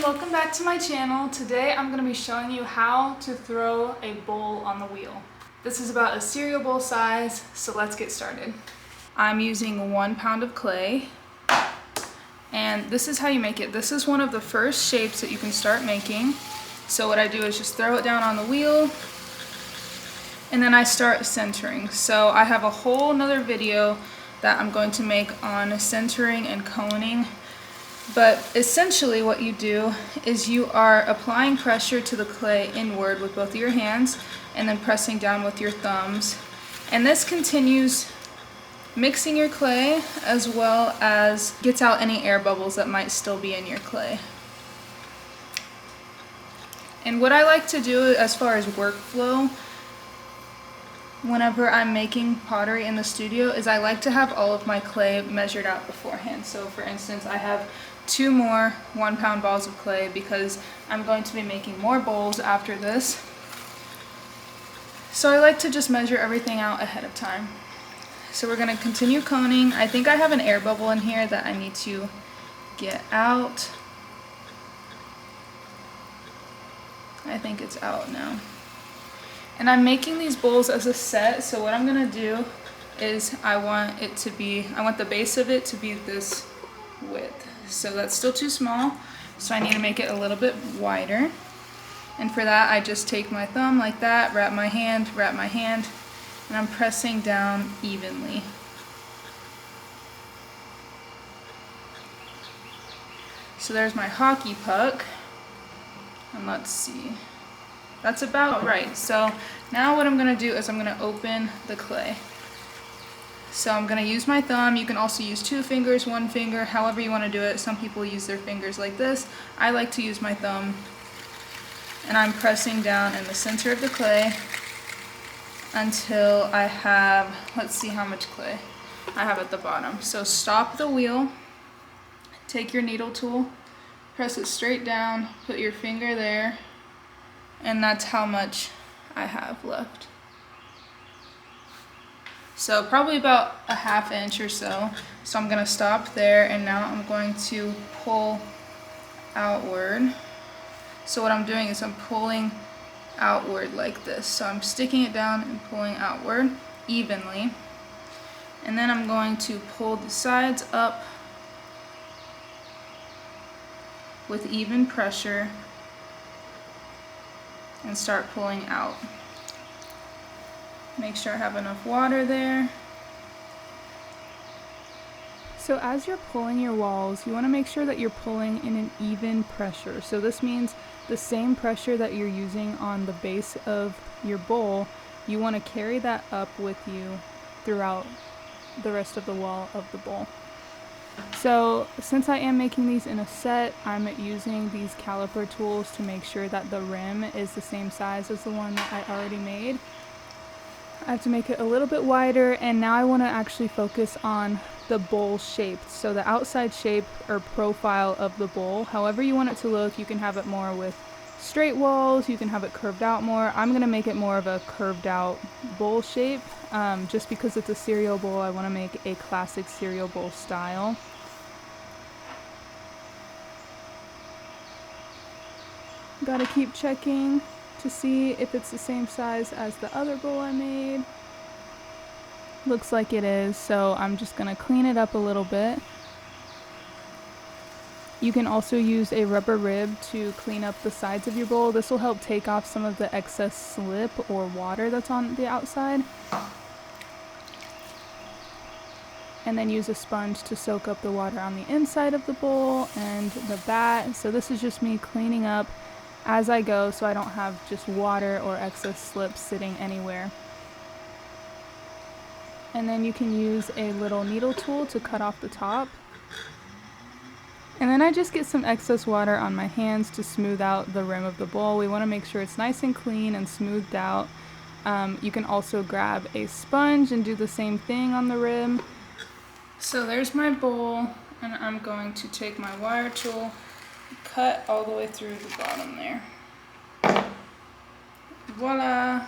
welcome back to my channel. Today I'm going to be showing you how to throw a bowl on the wheel. This is about a cereal bowl size, so let's get started. I'm using 1 pound of clay, and this is how you make it. This is one of the first shapes that you can start making. So what I do is just throw it down on the wheel, and then I start centering. So I have a whole nother video that I'm going to make on centering and coning. But essentially what you do is you are applying pressure to the clay inward with both of your hands and then pressing down with your thumbs. And this continues mixing your clay as well as gets out any air bubbles that might still be in your clay. And what I like to do as far as workflow whenever I'm making pottery in the studio is I like to have all of my clay measured out beforehand. So for instance, I have 2 more 1 pound balls of clay because I'm going to be making more bowls after this. So I like to just measure everything out ahead of time. So we're going to continue coning. I think I have an air bubble in here that I need to get out. I think it's out now. And I'm making these bowls as a set, so what I'm going to do is I want the base of it to be this width. So that's still too small, so I need to make it a little bit wider. And for that, I just take my thumb like that, wrap my hand, and I'm pressing down evenly. So there's my hockey puck, and let's see. That's about right. So now what I'm going to do is I'm going to open the clay. So I'm going to use my thumb. You can also use 2 fingers, 1 finger, however you want to do it. Some people use their fingers like this. I like to use my thumb. And I'm pressing down in the center of the clay until I have, let's see how much clay I have at the bottom. So stop the wheel, take your needle tool, press it straight down, put your finger there, and that's how much I have left. So probably about a 1/2 inch or so. So I'm going to stop there, and now I'm going to pull outward. So what I'm doing is I'm pulling outward like this. So I'm sticking it down and pulling outward evenly. And then I'm going to pull the sides up with even pressure and start pulling out. Make sure I have enough water there. So as you're pulling your walls, you want to make sure that you're pulling in an even pressure. So this means the same pressure that you're using on the base of your bowl, you want to carry that up with you throughout the rest of the wall of the bowl. So since I am making these in a set, I'm using these caliper tools to make sure that the rim is the same size as the one that I already made. I have to make it a little bit wider, and now I want to actually focus on the bowl shape. So the outside shape or profile of the bowl, however you want it to look. You can have it more with straight walls, you can have it curved out more. I'm going to make it more of a curved out bowl shape. Just because it's a cereal bowl, I want to make a classic cereal bowl style. Gotta keep checking to see if it's the same size as the other bowl I made. Looks like it is, so I'm just gonna clean it up a little bit. You can also use a rubber rib to clean up the sides of your bowl. This will help take off some of the excess slip or water that's on the outside. And then use a sponge to soak up the water on the inside of the bowl and the bat. So this is just me cleaning up as I go so I don't have just water or excess slip sitting anywhere. And then you can use a little needle tool to cut off the top. And then I just get some excess water on my hands to smooth out the rim of the bowl. We want to make sure it's nice and clean and smoothed out. You can also grab a sponge and do the same thing on the rim. So there's my bowl, and I'm going to take my wire tool, cut all the way through the bottom there. Voila!